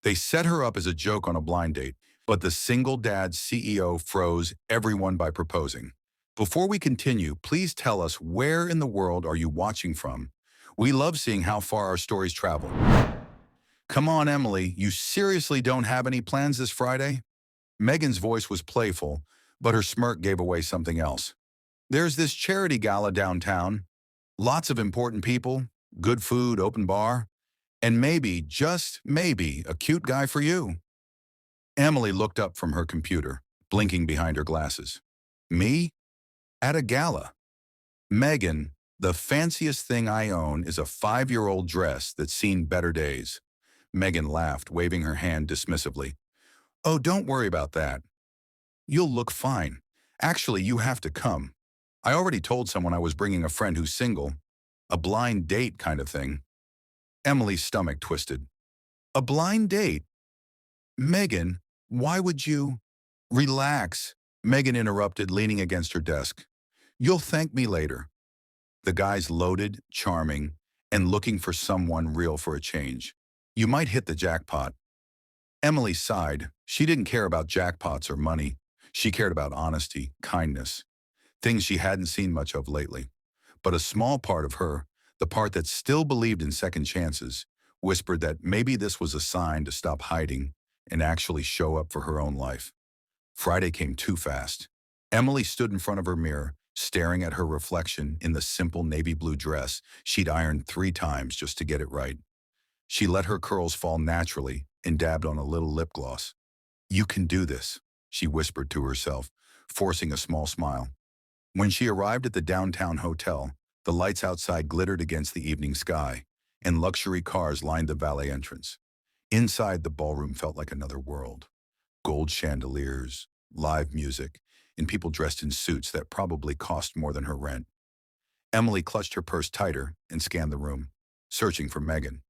They set her up as a joke on a blind date, but the single dad CEO froze everyone by proposing. Before we continue, please tell us, where in the world are you watching from? We love seeing how far our stories travel. Come on, Emily, you seriously don't have any plans this Friday? Megan's voice was playful, but her smirk gave away something else. There's this charity gala downtown. Lots of important people, good food, open bar, and maybe, just maybe, a cute guy for you. Emily looked up from her computer, blinking behind her glasses. Me? At a gala? Megan, the fanciest thing I own is a 5-year-old dress that's seen better days. Megan laughed, waving her hand dismissively. Oh, don't worry about that. You'll look fine. Actually, you have to come. I already told someone I was bringing a friend who's single. A blind date kind of thing. Emily's stomach twisted. A blind date? Megan, why would you? Relax, Megan interrupted, leaning against her desk. You'll thank me later. The guy's loaded, charming, and looking for someone real for a change. You might hit the jackpot. Emily sighed. She didn't care about jackpots or money. She cared about honesty, kindness, things she hadn't seen much of lately. But a small part of her, the part that still believed in second chances, whispered that maybe this was a sign to stop hiding and actually show up for her own life. Friday came too fast. Emily stood in front of her mirror, staring at her reflection in the simple navy blue dress she'd ironed 3 times just to get it right. She let her curls fall naturally and dabbed on a little lip gloss. You can do this, she whispered to herself, forcing a small smile. When she arrived at the downtown hotel, the lights outside glittered against the evening sky, and luxury cars lined the valet entrance. Inside, the ballroom felt like another world. Gold chandeliers, live music, and people dressed in suits that probably cost more than her rent. Emily clutched her purse tighter and scanned the room, searching for Megan.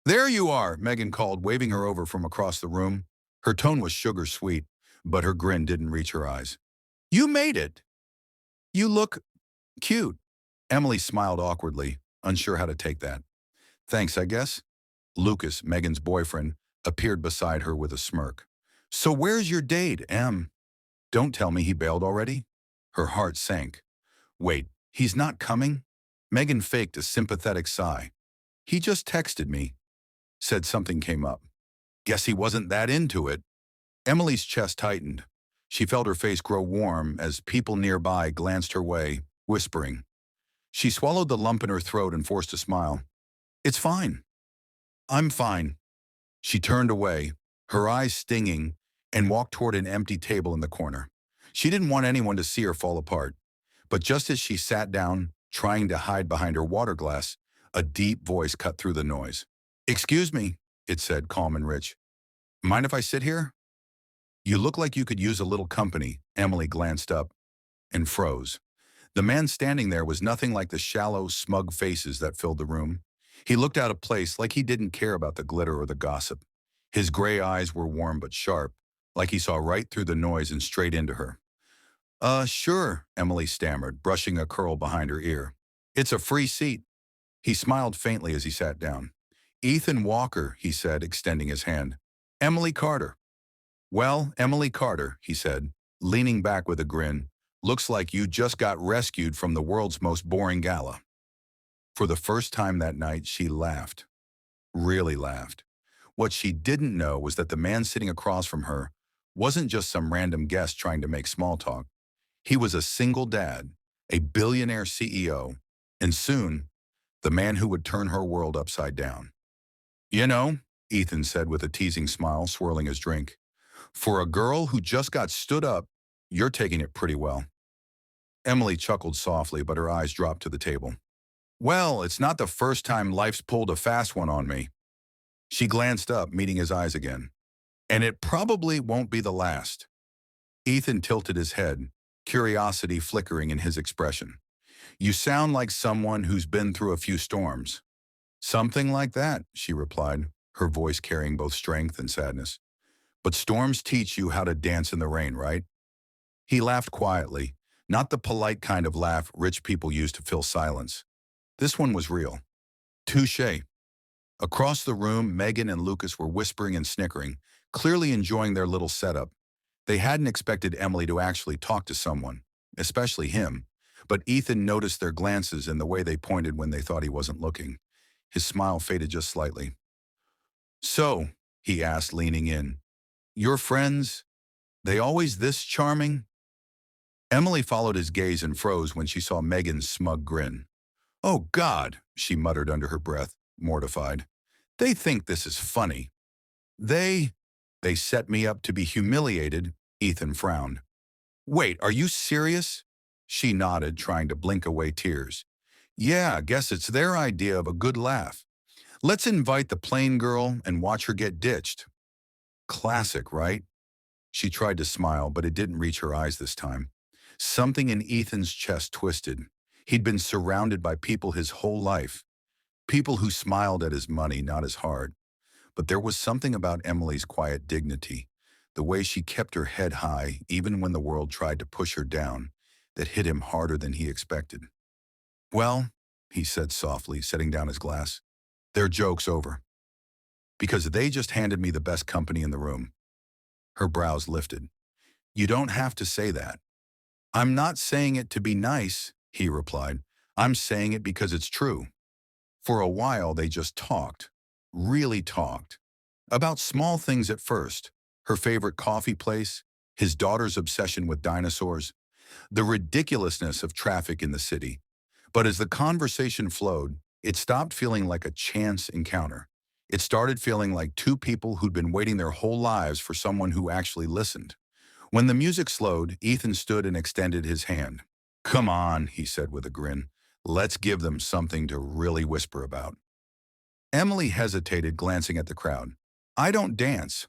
There you are, Megan called, waving her over from across the room. Her tone was sugar sweet, but her grin didn't reach her eyes. You made it. You look cute. Emily smiled awkwardly, unsure how to take that. Thanks, I guess. Lucas, Megan's boyfriend, appeared beside her with a smirk. So where's your date, Em? Don't tell me he bailed already? Her heart sank. Wait, he's not coming? Megan faked a sympathetic sigh. He just texted me. Said something came up. Guess he wasn't that into it. Emily's chest tightened. She felt her face grow warm as people nearby glanced her way, whispering. She swallowed the lump in her throat and forced a smile. It's fine. I'm fine. She turned away, her eyes stinging, and walked toward an empty table in the corner. She didn't want anyone to see her fall apart. But just as she sat down, trying to hide behind her water glass, a deep voice cut through the noise. Excuse me, it said, calm and rich. Mind if I sit here? You look like you could use a little company. Emily glanced up and froze. The man standing there was nothing like the shallow, smug faces that filled the room. He looked out of place, like he didn't care about the glitter or the gossip. His gray eyes were warm but sharp, like he saw right through the noise and straight into her. Sure, Emily stammered, brushing a curl behind her ear. It's a free seat. He smiled faintly as he sat down. Ethan Walker, he said, extending his hand. Emily Carter. Well, Emily Carter, he said, leaning back with a grin. Looks like you just got rescued from the world's most boring gala. For the first time that night, she laughed. Really laughed. What she didn't know was that the man sitting across from her wasn't just some random guest trying to make small talk. He was a single dad, a billionaire CEO, and soon, the man who would turn her world upside down. You know, Ethan said with a teasing smile, swirling his drink, for a girl who just got stood up, you're taking it pretty well. Emily chuckled softly, but her eyes dropped to the table. Well, it's not the first time life's pulled a fast one on me. She glanced up, meeting his eyes again. And it probably won't be the last. Ethan tilted his head, curiosity flickering in his expression. You sound like someone who's been through a few storms. Something like that, she replied, her voice carrying both strength and sadness. But storms teach you how to dance in the rain, right? He laughed quietly, not the polite kind of laugh rich people use to fill silence. This one was real. Touché. Across the room, Megan and Lucas were whispering and snickering, clearly enjoying their little setup. They hadn't expected Emily to actually talk to someone, especially him, but Ethan noticed their glances and the way they pointed when they thought he wasn't looking. His smile faded just slightly. "So," he asked, leaning in, "your friends, they always this charming?" Emily followed his gaze and froze when she saw Megan's smug grin. "Oh, God," she muttered under her breath, mortified. "They think this is funny. They, they set me up to be humiliated." Ethan frowned. "Wait, are you serious?" She nodded, trying to blink away tears. "Yeah, guess it's their idea of a good laugh. Let's invite the plain girl and watch her get ditched." Classic, right? She tried to smile, but it didn't reach her eyes this time. Something in Ethan's chest twisted. He'd been surrounded by people his whole life. People who smiled at his money, not his heart. But there was something about Emily's quiet dignity, the way she kept her head high even when the world tried to push her down, that hit him harder than he expected. "Well," he said softly, setting down his glass, "their joke's over. Because they just handed me the best company in the room." Her brows lifted. "You don't have to say that." "I'm not saying it to be nice," he replied. "I'm saying it because it's true." For a while, they just talked, really talked, about small things at first: her favorite coffee place, his daughter's obsession with dinosaurs, the ridiculousness of traffic in the city. But as the conversation flowed, it stopped feeling like a chance encounter. It started feeling like two people who'd been waiting their whole lives for someone who actually listened. When the music slowed, Ethan stood and extended his hand. "Come on," he said with a grin. "Let's give them something to really whisper about." Emily hesitated, glancing at the crowd. "I don't dance."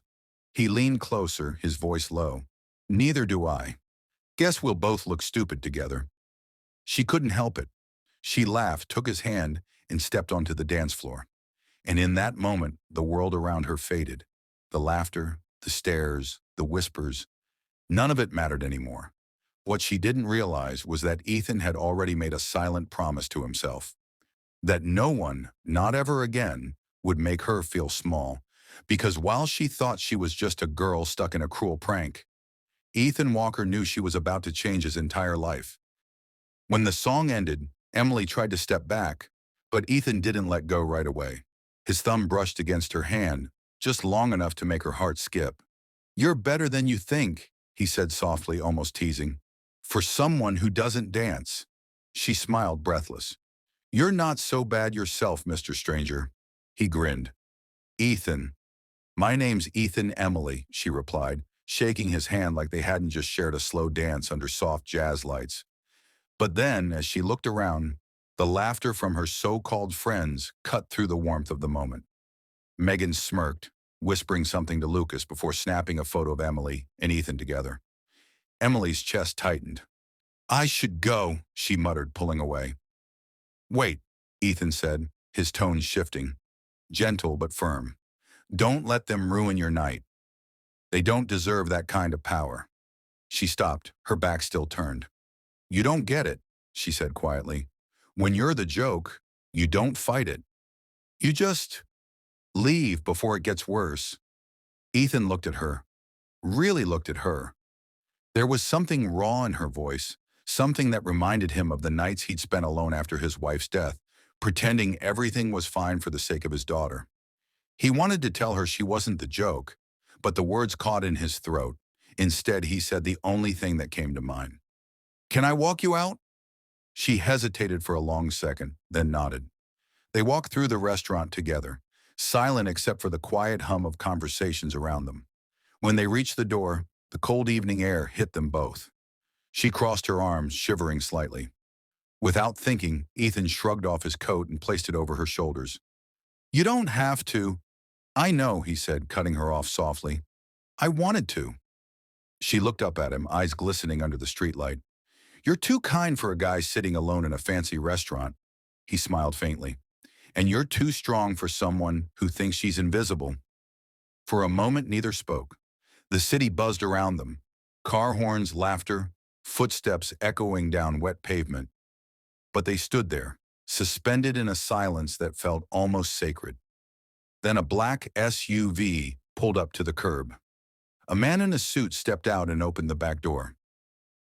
He leaned closer, his voice low. "Neither do I. Guess we'll both look stupid together." She couldn't help it. She laughed, took his hand, and stepped onto the dance floor. And in that moment, the world around her faded. The laughter, the stares, the whispers, none of it mattered anymore. What she didn't realize was that Ethan had already made a silent promise to himself. That no one, not ever again, would make her feel small. Because while she thought she was just a girl stuck in a cruel prank, Ethan Walker knew she was about to change his entire life. When the song ended, Emily tried to step back, but Ethan didn't let go right away. His thumb brushed against her hand, just long enough to make her heart skip. "You're better than you think," he said softly, almost teasing. "For someone who doesn't dance." She smiled, breathless. "You're not so bad yourself, Mr. Stranger." He grinned. "Ethan." "My name's Ethan Emily," she replied, shaking his hand like they hadn't just shared a slow dance under soft jazz lights. But then, as she looked around, the laughter from her so-called friends cut through the warmth of the moment. Megan smirked, whispering something to Lucas before snapping a photo of Emily and Ethan together. Emily's chest tightened. "I should go," she muttered, pulling away. "Wait," Ethan said, his tone shifting, gentle but firm. "Don't let them ruin your night. They don't deserve that kind of power." She stopped, her back still turned. "You don't get it," she said quietly. "When you're the joke, you don't fight it. You just leave before it gets worse." Ethan looked at her, really looked at her. There was something raw in her voice, something that reminded him of the nights he'd spent alone after his wife's death, pretending everything was fine for the sake of his daughter. He wanted to tell her she wasn't the joke, but the words caught in his throat. Instead, he said the only thing that came to mind. "Can I walk you out?" She hesitated for a long second, then nodded. They walked through the restaurant together, silent except for the quiet hum of conversations around them. When they reached the door, the cold evening air hit them both. She crossed her arms, shivering slightly. Without thinking, Ethan shrugged off his coat and placed it over her shoulders. "You don't have to." "I know," he said, cutting her off softly. "I wanted to." She looked up at him, eyes glistening under the streetlight. "You're too kind for a guy sitting alone in a fancy restaurant." He smiled faintly. "And you're too strong for someone who thinks she's invisible." For a moment, neither spoke. The city buzzed around them. Car horns, laughter, footsteps echoing down wet pavement. But they stood there, suspended in a silence that felt almost sacred. Then a black SUV pulled up to the curb. A man in a suit stepped out and opened the back door.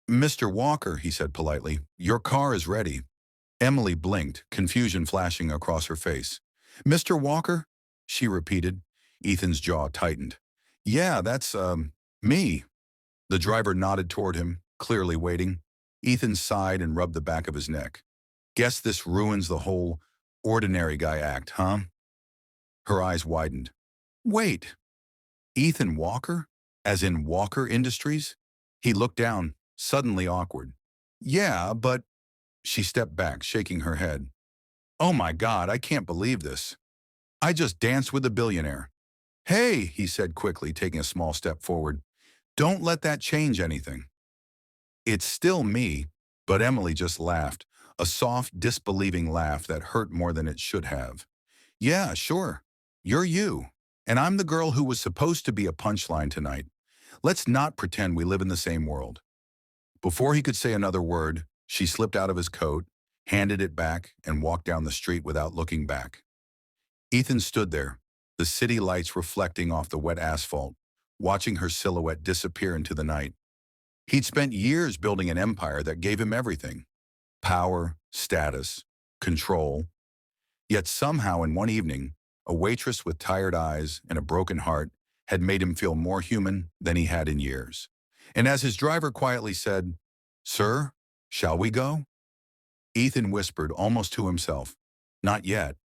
"Mr. Walker," he said politely, "your car is ready." Emily blinked, confusion flashing across her face. "Mr. Walker?" she repeated. Ethan's jaw tightened. "Yeah, that's, me." The driver nodded toward him, clearly waiting. Ethan sighed and rubbed the back of his neck. "Guess this ruins the whole ordinary guy act, huh?" Her eyes widened. "Wait, Ethan Walker? As in Walker Industries?" He looked down, suddenly awkward. "Yeah, but—" She stepped back, shaking her head. "Oh my God, I can't believe this. I just danced with a billionaire." "Hey," he said quickly, taking a small step forward. "Don't let that change anything." "It's still me," but Emily just laughed, a soft, disbelieving laugh that hurt more than it should have. "Yeah, sure. You're you. And I'm the girl who was supposed to be a punchline tonight. Let's not pretend we live in the same world." Before he could say another word, she slipped out of his coat, handed it back, and walked down the street without looking back. Ethan stood there, the city lights reflecting off the wet asphalt, watching her silhouette disappear into the night. He'd spent years building an empire that gave him everything: power, status, control. Yet somehow in one evening, a waitress with tired eyes and a broken heart had made him feel more human than he had in years. And as his driver quietly said, "Sir, shall we go?" Ethan whispered almost to himself, "Not yet."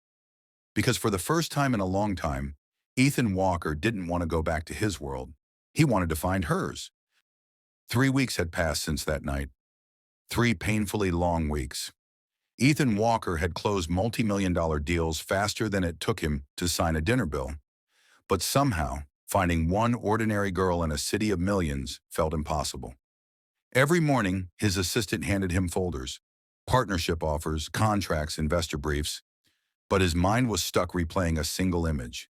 Because for the first time in a long time, Ethan Walker didn't want to go back to his world. He wanted to find hers. 3 weeks had passed since that night. 3 painfully long weeks. Ethan Walker had closed multi-million-dollar deals faster than it took him to sign a dinner bill. But somehow, finding one ordinary girl in a city of millions felt impossible. Every morning, his assistant handed him folders, partnership offers, contracts, investor briefs, but his mind was stuck replaying a single image.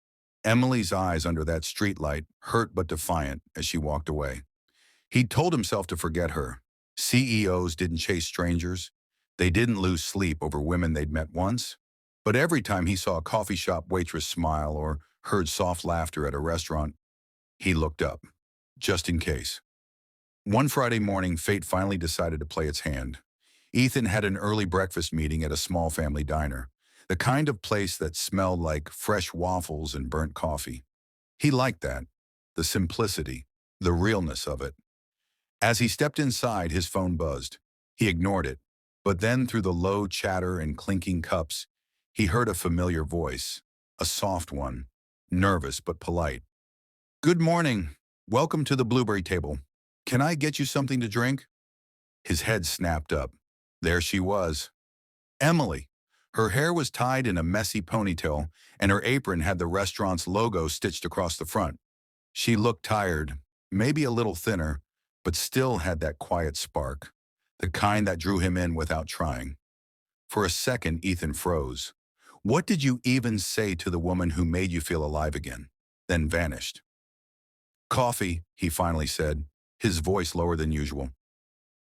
Emily's eyes under that streetlight, hurt but defiant, as she walked away. He'd told himself to forget her. CEOs didn't chase strangers. They didn't lose sleep over women they'd met once. But every time he saw a coffee shop waitress smile or heard soft laughter at a restaurant, he looked up, just in case. One Friday morning, fate finally decided to play its hand. Ethan had an early breakfast meeting at a small family diner, the kind of place that smelled like fresh waffles and burnt coffee. He liked that, the simplicity, the realness of it. As he stepped inside, his phone buzzed. He ignored it, but then through the low chatter and clinking cups, he heard a familiar voice, a soft one, nervous but polite. "Good morning. Welcome to the blueberry table. Can I get you something to drink?" His head snapped up. There she was. Emily. Her hair was tied in a messy ponytail, and her apron had the restaurant's logo stitched across the front. She looked tired, maybe a little thinner, but still had that quiet spark, the kind that drew him in without trying. For a second, Ethan froze. What did you even say to the woman who made you feel alive again? Then vanished. "Coffee," he finally said, his voice lower than usual.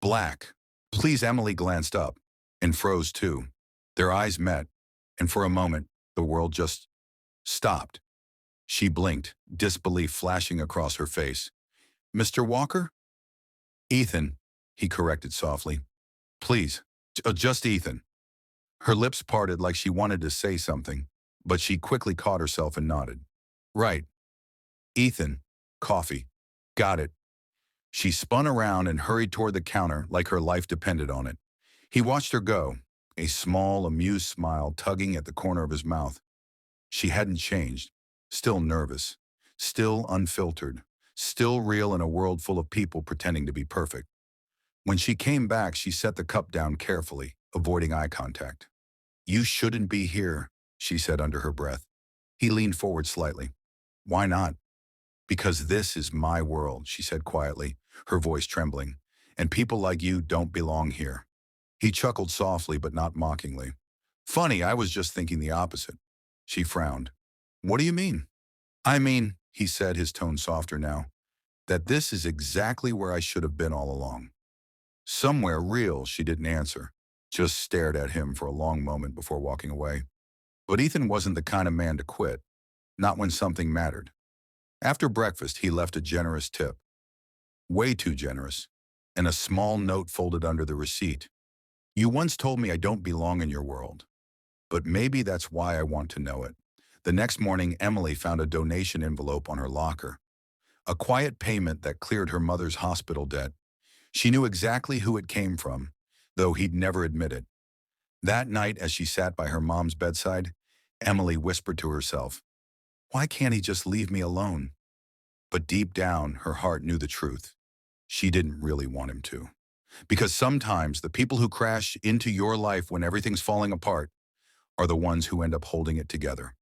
"Black." Please. Emily glanced up, and froze too. Their eyes met, and for a moment, the world just stopped. She blinked, disbelief flashing across her face. "Mr. Walker?" "Ethan," he corrected softly. "Please, just Ethan." Her lips parted like she wanted to say something, but she quickly caught herself and nodded. "Right. Ethan. Coffee. Got it." She spun around and hurried toward the counter like her life depended on it. He watched her go, a small, amused smile tugging at the corner of his mouth. She hadn't changed, still nervous, still unfiltered, still real in a world full of people pretending to be perfect. When she came back, she set the cup down carefully, avoiding eye contact. "You shouldn't be here," she said under her breath. He leaned forward slightly. "Why not?" "Because this is my world," she said quietly, her voice trembling, "and people like you don't belong here." He chuckled softly but not mockingly. "Funny, I was just thinking the opposite." She frowned. "What do you mean?" "I mean," he said, his tone softer now, "that this is exactly where I should have been all along." "Somewhere real," she didn't answer, just stared at him for a long moment before walking away. But Ethan wasn't the kind of man to quit. not when something mattered. After breakfast, he left a generous tip, way too generous, and a small note folded under the receipt. You once told me I don't belong in your world, but maybe that's why I want to know it. The next morning, Emily found a donation envelope on her locker, a quiet payment that cleared her mother's hospital debt. She knew exactly who it came from, though he'd never admit it. That night, as she sat by her mom's bedside, Emily whispered to herself, "Why can't he just leave me alone?" But deep down, her heart knew the truth. She didn't really want him to. Because sometimes the people who crash into your life when everything's falling apart are the ones who end up holding it together.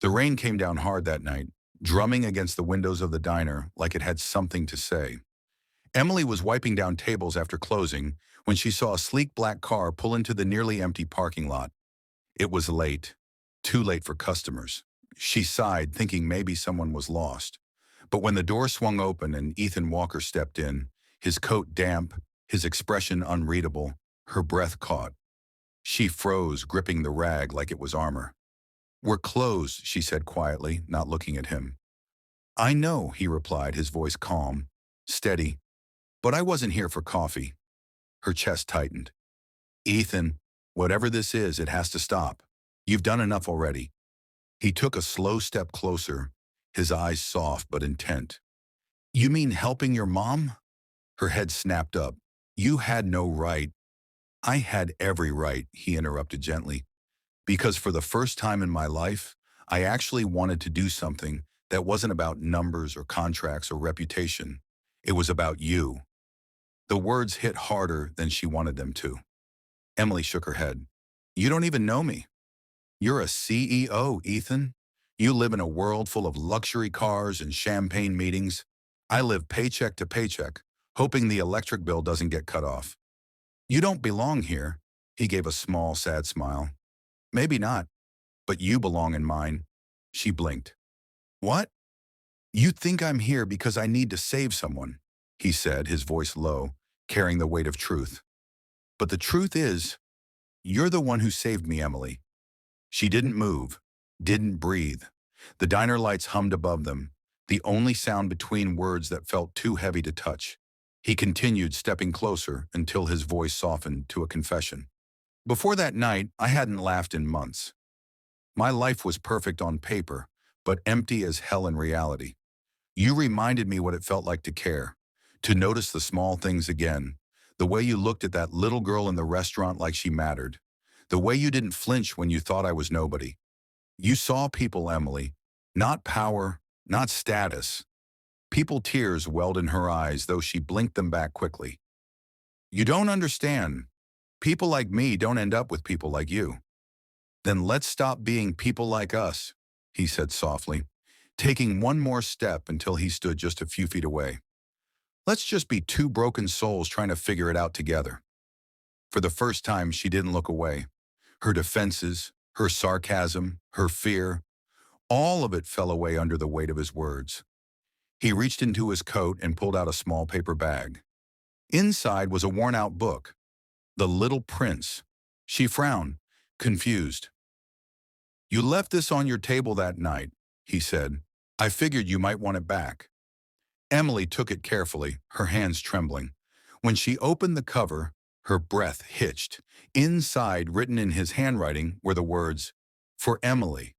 The rain came down hard that night, drumming against the windows of the diner like it had something to say. Emily was wiping down tables after closing when she saw a sleek black car pull into the nearly empty parking lot. It was late, too late for customers. She sighed, thinking maybe someone was lost. But when the door swung open and Ethan Walker stepped in, his coat damp, his expression unreadable, her breath caught. She froze, gripping the rag like it was armor. "We're closed," she said quietly, not looking at him. "I know," he replied, his voice calm, steady. "But I wasn't here for coffee." Her chest tightened. "Ethan, whatever this is, it has to stop. You've done enough already." He took a slow step closer, his eyes soft but intent. "You mean helping your mom?" Her head snapped up. "You had no right." "I had every right," he interrupted gently. "Because for the first time in my life, I actually wanted to do something that wasn't about numbers or contracts or reputation. It was about you." The words hit harder than she wanted them to. Emily shook her head. "You don't even know me. You're a CEO, Ethan. You live in a world full of luxury cars and champagne meetings. I live paycheck to paycheck, hoping the electric bill doesn't get cut off. You don't belong here." He gave a small, sad smile. "Maybe not, but you belong in mine." She blinked. "What?" "You think I'm here because I need to save someone," he said, his voice low, carrying the weight of truth. "But the truth is, you're the one who saved me, Emily." She didn't move, didn't breathe. The diner lights hummed above them, the only sound between words that felt too heavy to touch. He continued, stepping closer until his voice softened to a confession. "Before that night, I hadn't laughed in months. My life was perfect on paper, but empty as hell in reality. You reminded me what it felt like to care, to notice the small things again, the way you looked at that little girl in the restaurant like she mattered, the way you didn't flinch when you thought I was nobody. You saw people, Emily, not power, not status. People." Tears welled in her eyes, though she blinked them back quickly. "You don't understand. People like me don't end up with people like you." "Then let's stop being people like us," he said softly, taking one more step until he stood just a few feet away. "Let's just be two broken souls trying to figure it out together." For the first time, she didn't look away. Her defenses, her sarcasm, her fear, all of it fell away under the weight of his words. He reached into his coat and pulled out a small paper bag. Inside was a worn-out book, The Little Prince. She frowned, confused. "You left this on your table that night," he said. "I figured you might want it back." Emily took it carefully, her hands trembling. When she opened the cover, her breath hitched. Inside, written in his handwriting, were the words, "For Emily,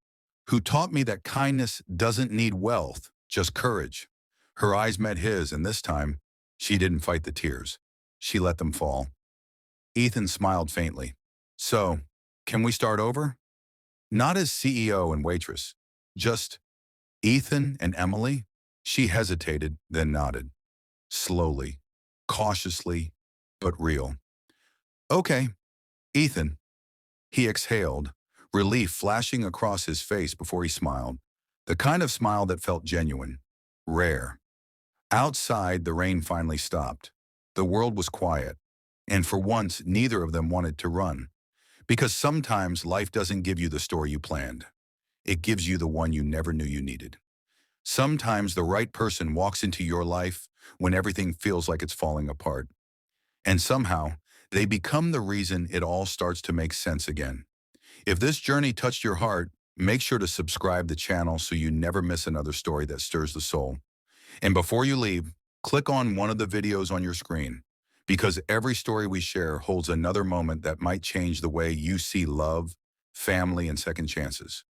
who taught me that kindness doesn't need wealth, just courage." Her eyes met his, and this time, she didn't fight the tears. She let them fall. Ethan smiled faintly. "So, can we start over?" "Not as CEO and waitress, just Ethan and Emily." She hesitated, then nodded. Slowly, cautiously, but real. "Okay, Ethan." He exhaled, relief flashing across his face before he smiled. The kind of smile that felt genuine, rare. Outside, the rain finally stopped. The world was quiet, and for once, neither of them wanted to run. Because sometimes life doesn't give you the story you planned. It gives you the one you never knew you needed. Sometimes the right person walks into your life when everything feels like it's falling apart. And somehow, they become the reason it all starts to make sense again. If this journey touched your heart, Make sure to subscribe the channel so you never miss another story that stirs the soul. And before you leave, click on one of the videos on your screen, because every story we share holds another moment that might change the way you see love, family, and second chances.